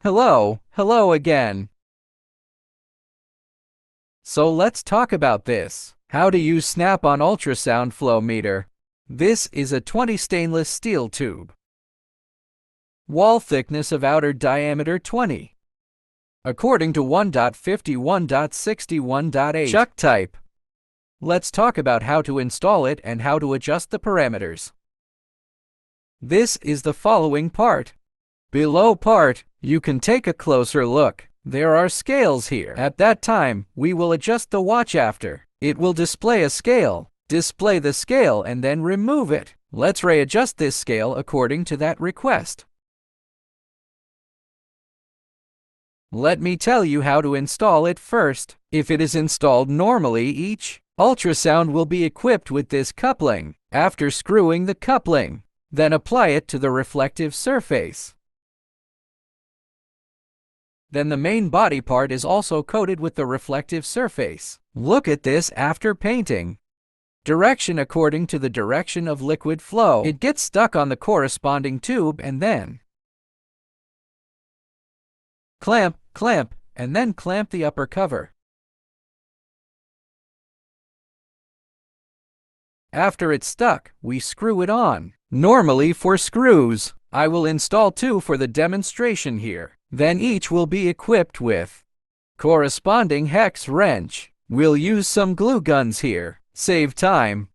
Hello again. So let's talk about this. How to use Snap-on Ultrasound Flowmeter. This is a 20 stainless steel tube. Wall thickness of outer diameter 20. According to 1.51.61.8 chuck type. Let's talk about how to install it and how to adjust the parameters. This is the following part. Below part, you can take a closer look. There are scales here. At that time, we will adjust the watch after. It will display a scale. Display the scale and then remove it. Let's readjust this scale according to that request. Let me tell you how to install it first. If it is installed normally, each ultrasound will be equipped with this coupling. After screwing the coupling, then apply it to the reflective surface. Then the main body part is also coated with the reflective surface. Look at this after painting. Direction according to the direction of liquid flow. It gets stuck on the corresponding tube and then clamp, and then clamp the upper cover. After it's stuck, we screw it on. Normally for screws, I will install 2 for the demonstration here. Then each will be equipped with corresponding hex wrench. We'll use some glue guns here. Save time.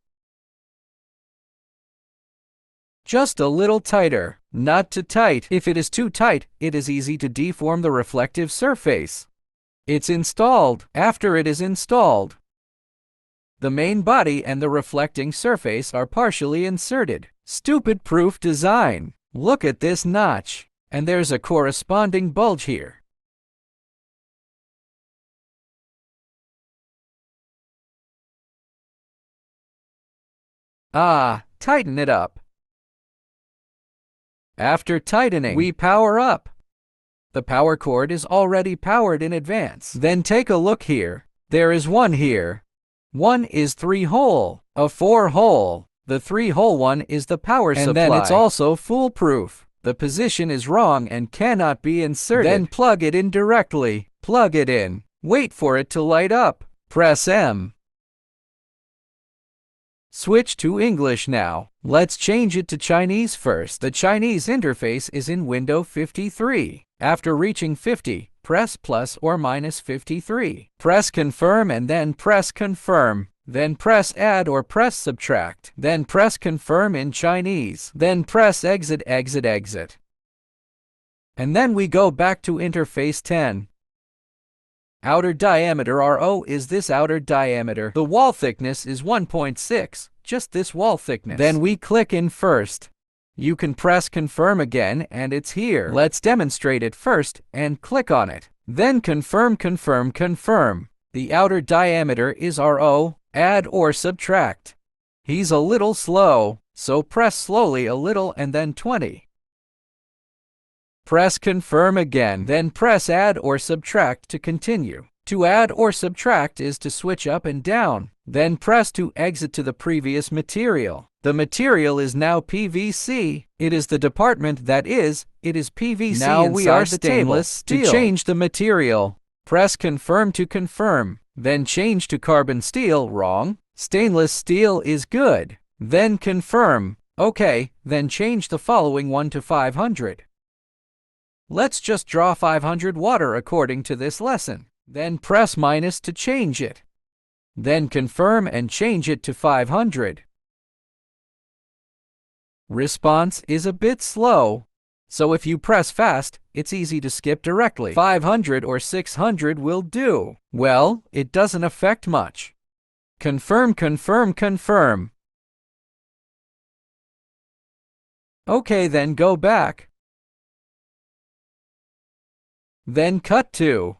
Just a little tighter, not too tight. If it is too tight, it is easy to deform the reflective surface. It's installed. After it is installed, the main body and the reflecting surface are partially inserted. Stupid proof design. Look at this notch. And there's a corresponding bulge here. Tighten it up. After tightening, we power up. The power cord is already powered in advance. Then take a look here. There is one here. One is 3-hole, a 4-hole. The 3-hole one is the power supply. And then it's also foolproof. The position is wrong and cannot be inserted. Then plug it in directly. Plug it in. Wait for it to light up. Press M. Switch to English now. Let's change it to Chinese first. The Chinese interface is in window 53. After reaching 50, press plus or minus 53. Press confirm and then press confirm. Then press add or press subtract. Then press confirm in Chinese. Then press exit. And then we go back to interface 10. Outer diameter RO is this outer diameter. The wall thickness is 1.6, just this wall thickness. Then we click in first. You can press confirm again and it's here. Let's demonstrate it first and click on it. Then confirm. The outer diameter is RO. Add or subtract. He's a little slow, so press slowly a little and then 20. Press confirm again, then press add or subtract to continue. To add or subtract is to switch up and down. Then press to exit to the previous material. The material is now PVC. It is the department that is, it is PVC. Now we are stainless steel. To change the material, press confirm to confirm. Then change to carbon steel. Wrong. Stainless steel is good. Then confirm. Okay, then change the following one to 500. Let's just draw 500 water according to this lesson. Then press minus to change it. Then confirm and change it to 500. Response is a bit slow. So if you press fast, it's easy to skip directly. 500 or 600 will do. Well, it doesn't affect much. Confirm. Okay, then go back. Then cut to.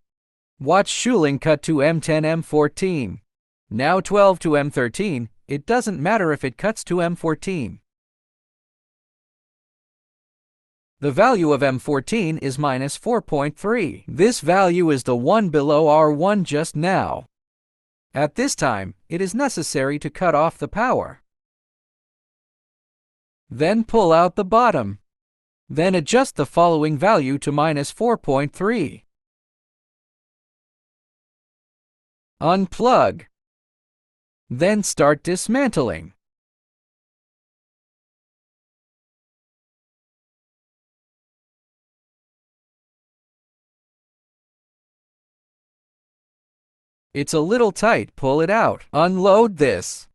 Watch Shuling cut to M10 M14. Now 12 to M13, it doesn't matter if it cuts to M14. The value of M14 is minus 4.3. This value is the one below R1 just now. At this time, it is necessary to cut off the power. Then pull out the bottom. Then adjust the following value to -4.3. Unplug. Then start dismantling. It's a little tight, pull it out. Unload this.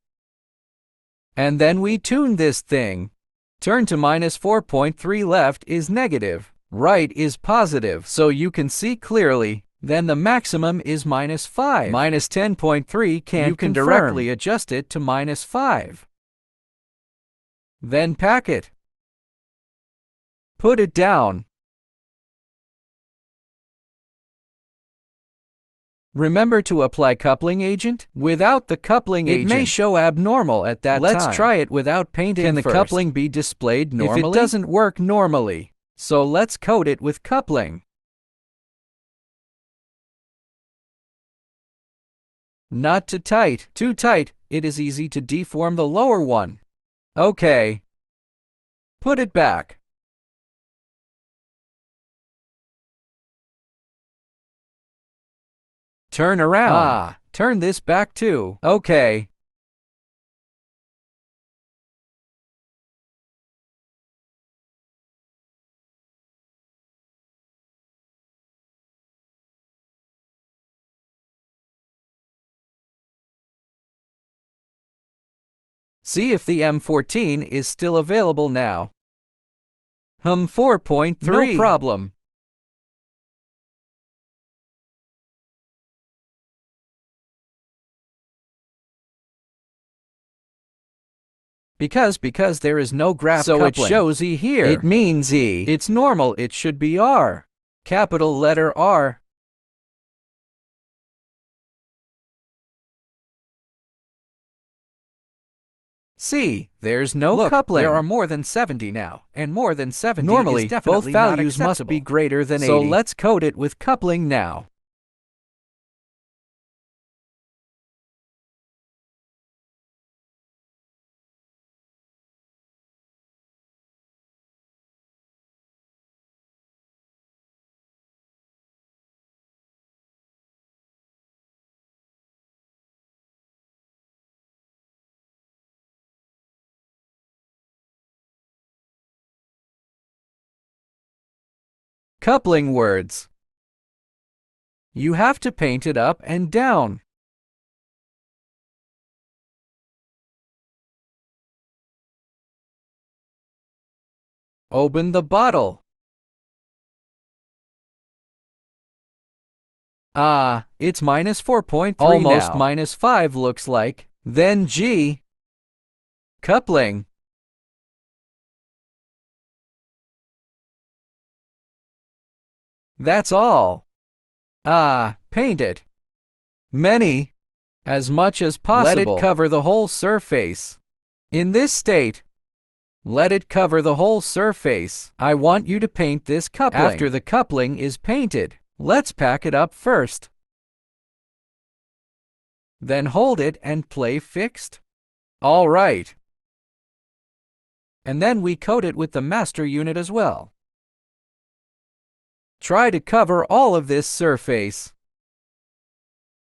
And then we tune this thing. Turn to -4.3, left is negative, right is positive, so you can see clearly. Then the maximum is -5. -10.3 you can directly adjust it to -5. Then pack it. Put it down. Remember to apply coupling agent. Without the coupling agent, it may show abnormal at that time. Let's try it without painting first. Can the coupling be displayed normally? If it doesn't work normally, so let's coat it with coupling. Not too tight. Too tight, it is easy to deform the lower one. Okay. Put it back. Turn around. Turn this back too. Okay. See if the M14 is still available now. 4.3. No problem. Because there is no graph coupling. So it shows E here. It means E. It's normal, it should be R. Capital letter R. See, there's no coupling. There are more than 70 now, and more than 70 normally, is definitely both values must be greater than 80. So let's coat it with coupling now. Coupling words. You have to paint it up and down. Open the bottle. It's -4.3 almost now. -5 looks like. Then G. Coupling. That's all. Paint it. Many. As much as possible. Let it cover the whole surface. In this state, let it cover the whole surface. I want you to paint this coupling. After the coupling is painted, let's pack it up first. Then hold it and play fixed. All right. And then we coat it with the master unit as well. Try to cover all of this surface.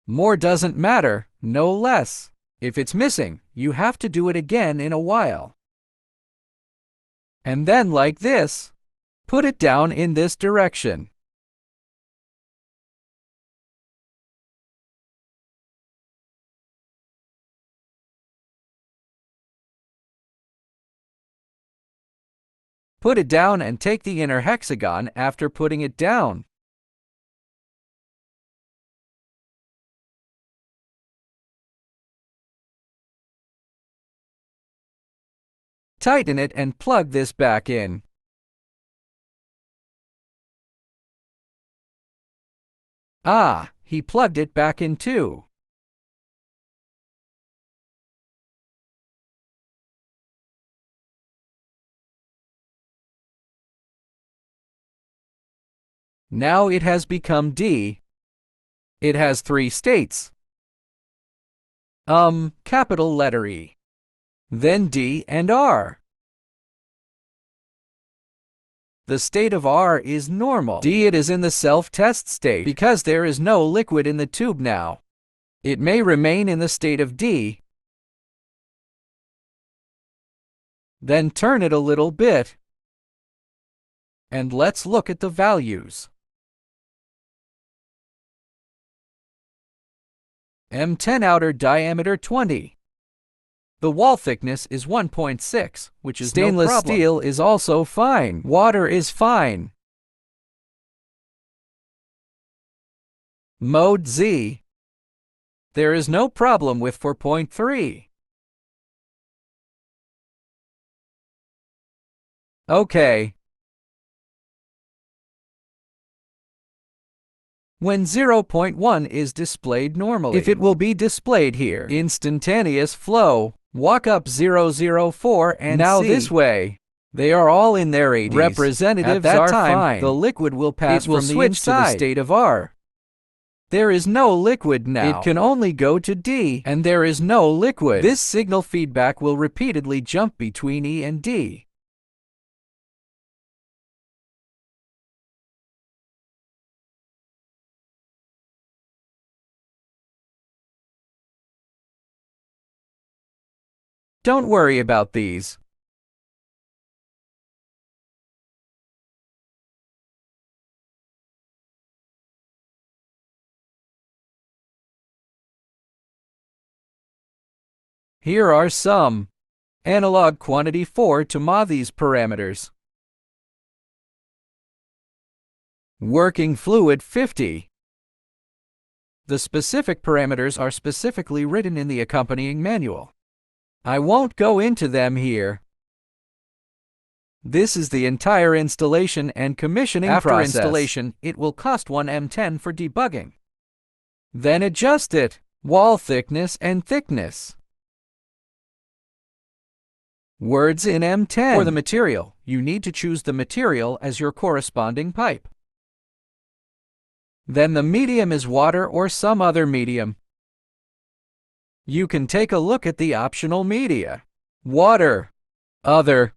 More doesn't matter, no less. If it's missing, you have to do it again in a while. And then like this, put it down in this direction. Put it down and take the inner hexagon after putting it down. Tighten it and plug this back in. He plugged it back in too. Now it has become D. It has 3 states. Capital letter E. Then D and R. The state of R is normal. D, it is in the self-test state because there is no liquid in the tube now. It may remain in the state of D. Then turn it a little bit. And let's look at the values. M10 outer diameter 20. The wall thickness is 1.6, which is Stainless no problem. Steel is also fine. Water is fine. Mode Z. There is no problem with 4.3. Okay. When 0.1 is displayed normally, if it will be displayed here, instantaneous flow, walk up 004 and now see. This way. They are all in their 80s. Representatives at that are time, fine. The liquid will pass from the switch to the state of R. There is no liquid now. It can only go to D, and there is no liquid. This signal feedback will repeatedly jump between E and D. Don't worry about these. Here are some. Analog quantity 4 to Ma these parameters. Working fluid 50. The specific parameters are specifically written in the accompanying manual. I won't go into them here. This is the entire installation and commissioning process. After installation, it will cost 1 M10 for debugging. Then adjust it, wall thickness and thickness. Words in M10. For the material, you need to choose the material as your corresponding pipe. Then the medium is water or some other medium. You can take a look at the optional media. Water. Other.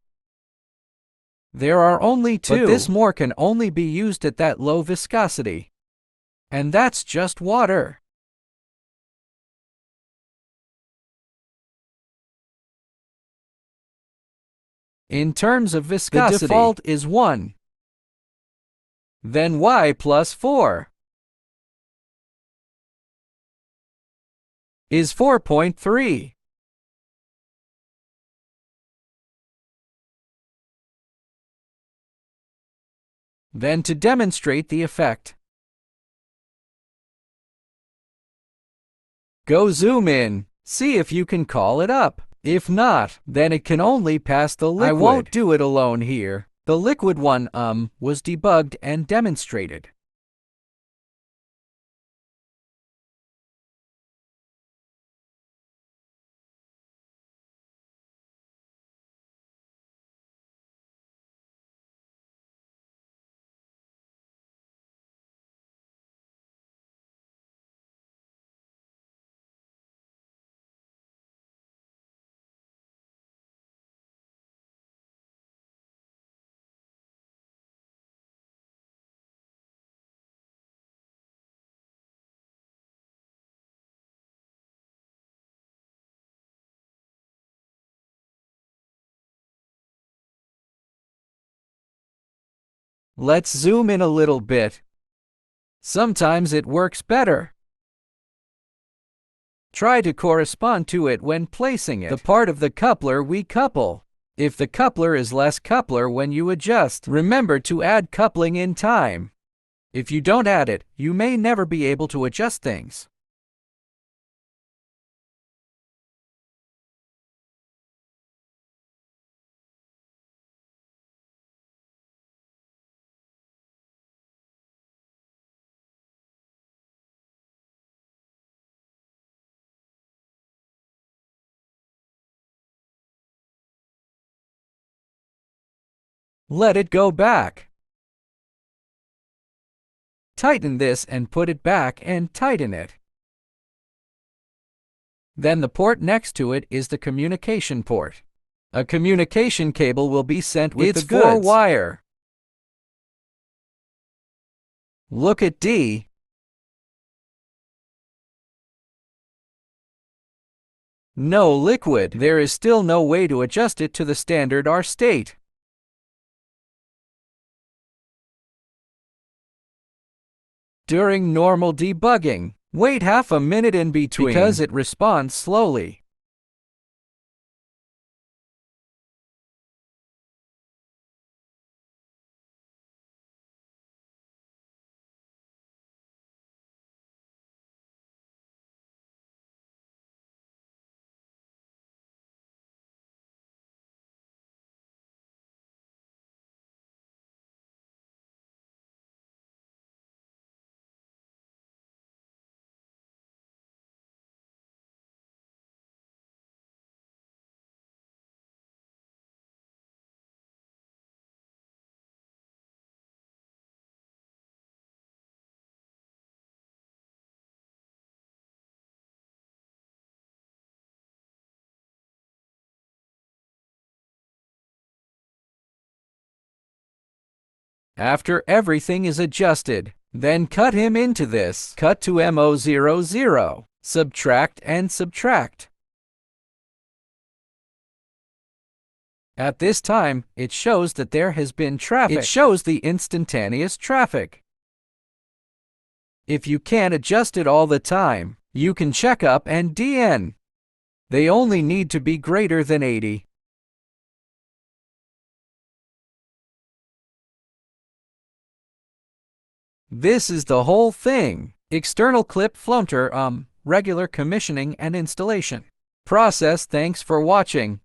There are only two, but this more can only be used at that low viscosity. And that's just water. In terms of viscosity, the default is 1. Then Y plus 4 is 4.3. Then to demonstrate the effect, go zoom in, see if you can call it up. If not, then it can only pass the liquid. I won't do it alone here. The liquid one was debugged and demonstrated. Let's zoom in a little bit. Sometimes it works better. Try to correspond to it when placing it. The part of the coupler we couple. If the coupler is less coupler when you adjust, remember to add coupling in time. If you don't add it, you may never be able to adjust things. Let it go back. Tighten this and put it back and tighten it. Then the port next to it is the communication port. A communication cable will be sent with the goods. It's 4-wire. Look at D. No liquid. There is still no way to adjust it to the standard R state. During normal debugging, wait half a minute in between because it responds slowly. After everything is adjusted, then cut him into this. Cut to MO00. Subtract and subtract. At this time, it shows that there has been traffic. It shows the instantaneous traffic. If you can't adjust it all the time, you can check up and DN. They only need to be greater than 80. This is the whole thing. External clip Flowmeter, regular commissioning and installation process. Thanks for watching.